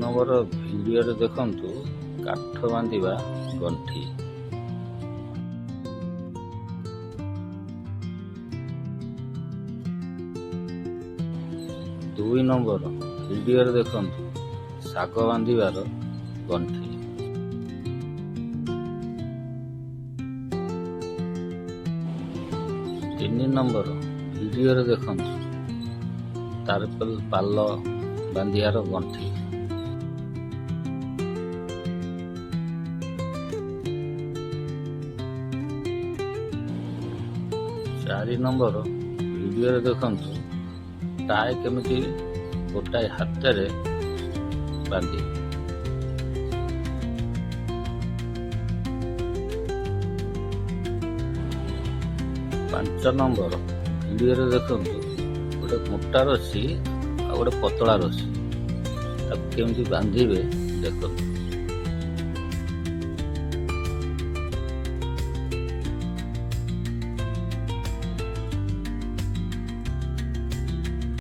Number ଭିଡ଼ିଓରେ ଦେଖନ୍ତୁ କାଠ ବାନ୍ଧିବା ଗଣ୍ଠି। 2 ନମ୍ବର ଭିଡ଼ିଓରେ ଦେଖନ୍ତୁ ଶାଗ ବାନ୍ଧିବାର ଗଣ୍ଠି। 3 ନମ୍ବର ଭିଡ଼ିଓରେ ଦେଖନ୍ତୁ ତାରପଲ ପାଲ ବାନ୍ଧିବାର ଗଣ୍ଠି। 4 ନମ୍ବର ଭିଡ଼ିଓରେ ଦେଖନ୍ତୁ ଟାଏ କେମିତି ଗୋଟାଏ ହାତରେ ବାନ୍ଧି। 5 ନମ୍ବର ଭିଡ଼ିଓରେ ଦେଖନ୍ତୁ ଗୋଟେ ମୋଟା ରଶି ଆଉ ଗୋଟେ ପତଳା ରଶି ତାକୁ କେମିତି ବାନ୍ଧିବେ ଦେଖନ୍ତୁ।